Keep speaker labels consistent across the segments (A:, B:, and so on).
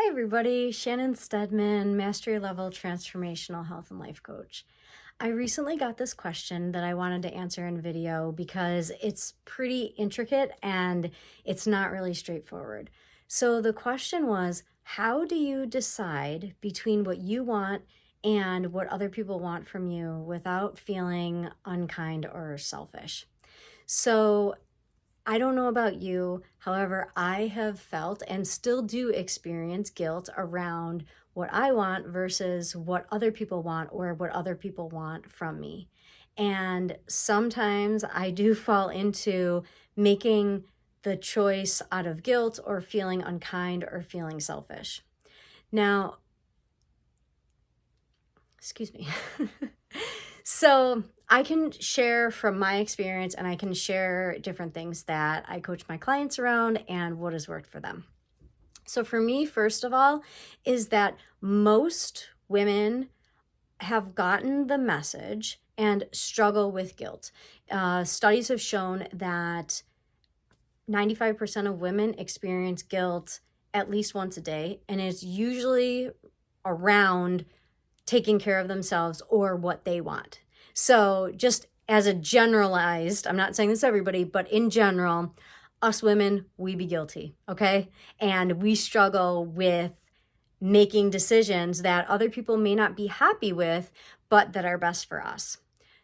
A: Hi, everybody. Shannon Stedman, Mastery Level Transformational Health and Life Coach. I recently got this question that I wanted to answer in video because it's pretty intricate and it's not really straightforward. So the question was, how do you decide between what you want and what other people want from you without feeling unkind or selfish? So I don't know about you. However, I have felt and still do experience guilt around what I want versus what other people want or what other people want from me. And sometimes I do fall into making the choice out of guilt or feeling unkind or feeling selfish. Now, excuse me. So I can share from my experience and I can share different things that I coach my clients around and what has worked for them. So for me, first of all, is that most women have gotten the message and struggle with guilt. Studies have shown that 95% of women experience guilt at least once a day, and it's usually around taking care of themselves or what they want. So just as a generalized, I'm not saying this everybody, but in general, us women, we be guilty, okay? And we struggle with making decisions that other people may not be happy with, but that are best for us.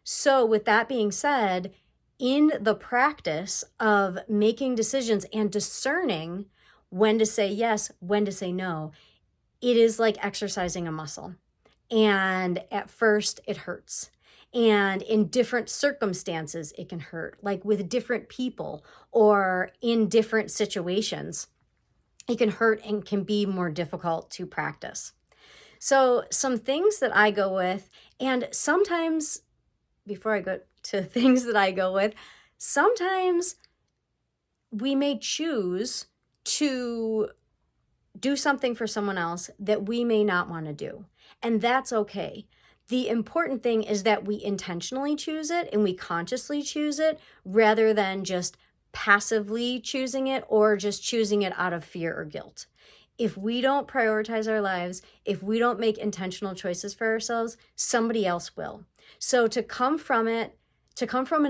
A: So with that being said, in the practice of making decisions and discerning when to say yes, when to say no, it is like exercising a muscle. And at first it hurts. And in different circumstances, it can hurt, like with different people or in different situations. It can hurt and can be more difficult to practice. So some things that I go with, and sometimes, before I go to things that I go with, sometimes we may choose to do something for someone else that we may not want to do. And that's okay. The important thing is that we intentionally choose it and we consciously choose it rather than just passively choosing it or just choosing it out of fear or guilt. If we don't prioritize our lives, if we don't make intentional choices for ourselves, somebody else will. So to come from an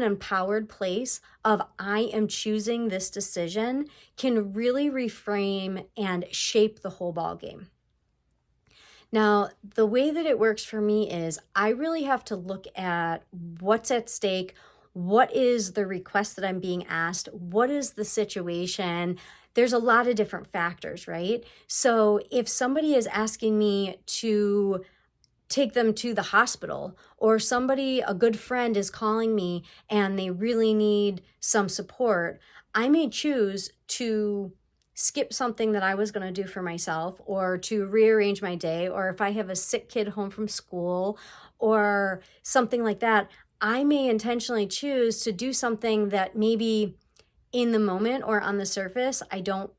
A: empowered place of I am choosing this decision can really reframe and shape the whole ball game. Now, the way that it works for me is I really have to look at what's at stake, what is the request that I'm being asked, what is the situation. There's a lot of different factors, right? So if somebody is asking me to take them to the hospital, or a good friend is calling me and they really need some support, I may choose to skip something that I was going to do for myself or to rearrange my day, or if I have a sick kid home from school or something like that, I may intentionally choose to do something that maybe in the moment or on the surface I don't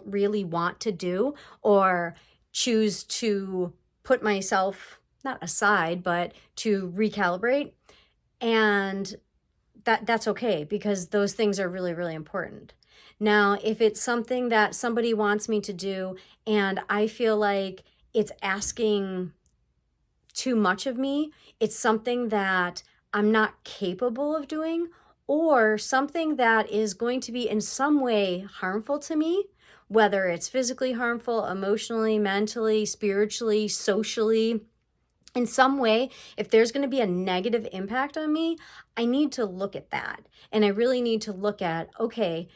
A: really want to do, or choose to put myself not aside, but to recalibrate. And that's okay because those things are really, really important. Now, if it's something that somebody wants me to do and I feel like it's asking too much of me, it's something that I'm not capable of doing, or something that is going to be in some way harmful to me, whether it's physically harmful, emotionally, mentally, spiritually, socially, in some way, if there's going to be a negative impact on me, I need to look at that. And I really need to look at, okay,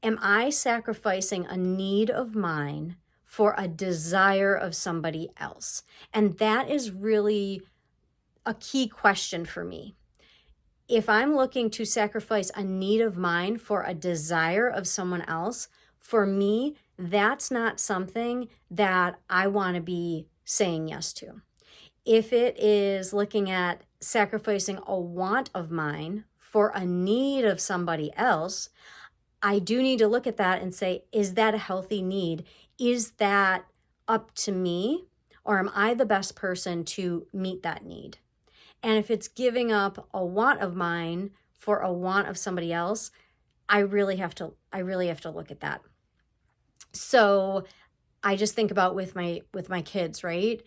A: am I sacrificing a need of mine for a desire of somebody else? And that is really a key question for me. If I'm looking to sacrifice a need of mine for a desire of someone else, for me, that's not something that I want to be saying yes to. If it is looking at sacrificing a want of mine for a need of somebody else, I do need to look at that and say, is that a healthy need? Is that up to me? Or am I the best person to meet that need? And if it's giving up a want of mine for a want of somebody else, I really have to look at that. So I just think about with my kids, right?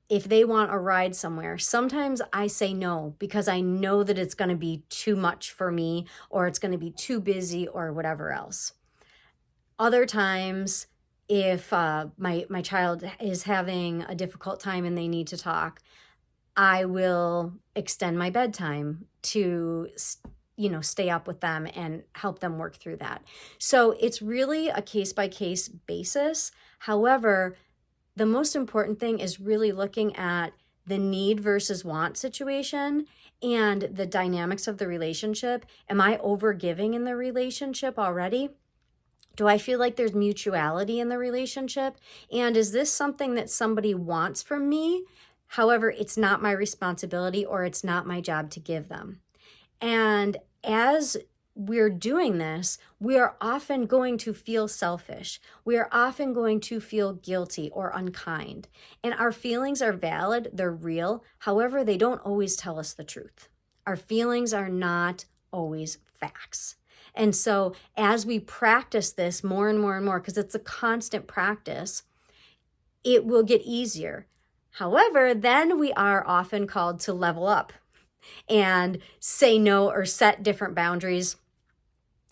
A: If they want a ride somewhere, sometimes I say no because I know that it's going to be too much for me, or it's going to be too busy, or whatever else. Other times, if my child is having a difficult time and they need to talk, I will extend my bedtime to stay up with them and help them work through that. So it's really a case by case basis. However, the most important thing is really looking at the need versus want situation and the dynamics of the relationship. Am I overgiving in the relationship already? Do I feel like there's mutuality in the relationship? And is this something that somebody wants from me? However, it's not my responsibility, or it's not my job to give them. And as we're doing this, we are often going to feel selfish. We are often going to feel guilty or unkind. And our feelings are valid, they're real. However, they don't always tell us the truth. Our feelings are not always facts. And so as we practice this more and more and more, because it's a constant practice, it will get easier. However, then we are often called to level up and say no or set different boundaries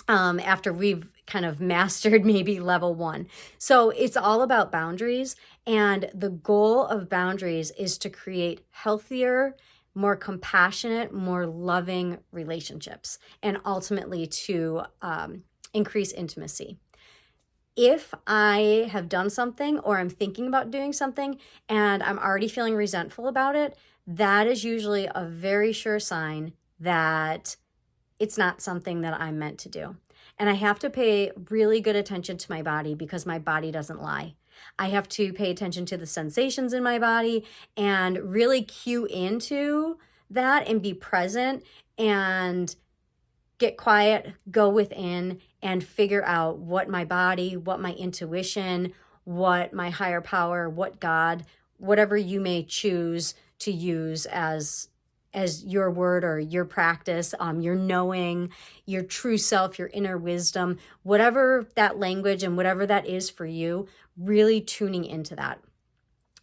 A: after we've kind of mastered maybe level 1. So it's all about boundaries. And the goal of boundaries is to create healthier, more compassionate, more loving relationships, and ultimately to increase intimacy. If I have done something, or I'm thinking about doing something and I'm already feeling resentful about it, that is usually a very sure sign that it's not something that I'm meant to do. And I have to pay really good attention to my body, because my body doesn't lie. I have to pay attention to the sensations in my body and really cue into that and be present and get quiet, go within, and figure out what my body, what my intuition, what my higher power, what God, whatever you may choose to use as your word or your practice, your knowing, your true self, your inner wisdom, whatever that language and whatever that is for you, really tuning into that.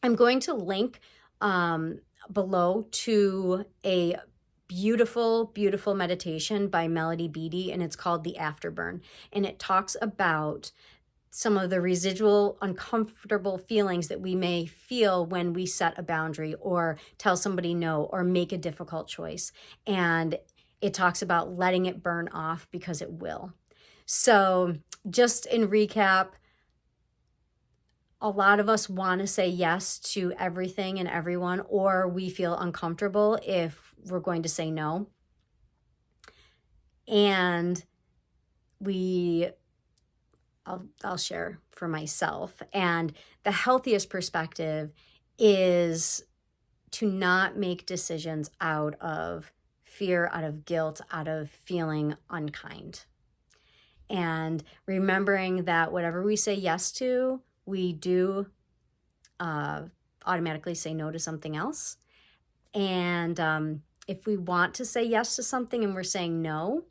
A: I'm going to link below to a beautiful, beautiful meditation by Beattie, and it's called the Afterburn. And it talks about some of the residual uncomfortable feelings that we may feel when we set a boundary or tell somebody no or make a difficult choice. And it talks about letting it burn off, because it will. So just in recap, a lot of us want to say yes to everything and everyone, or we feel uncomfortable if we're going to say no. And I'll share for myself. And the healthiest perspective is to not make decisions out of fear, out of guilt, out of feeling unkind. And remembering that whatever we say yes to, we do automatically say no to something else. And if we want to say yes to something and we're saying no,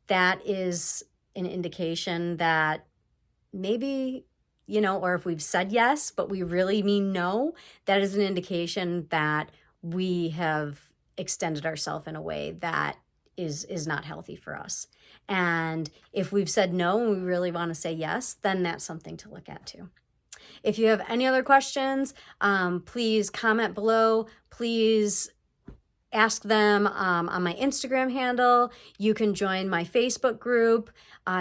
A: that is an indication that maybe, or if we've said yes, but we really mean no, that is an indication that we have extended ourselves in a way that is not healthy for us. And if we've said no and we really want to say yes, then that's something to look at too. If you have any other questions, please comment below. Please ask them on my Instagram handle. You can join my Facebook group.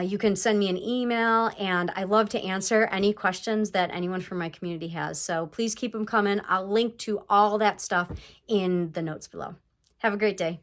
A: You can send me an email, and I love to answer any questions that anyone from my community has. So please keep them coming. I'll link to all that stuff in the notes below. Have a great day.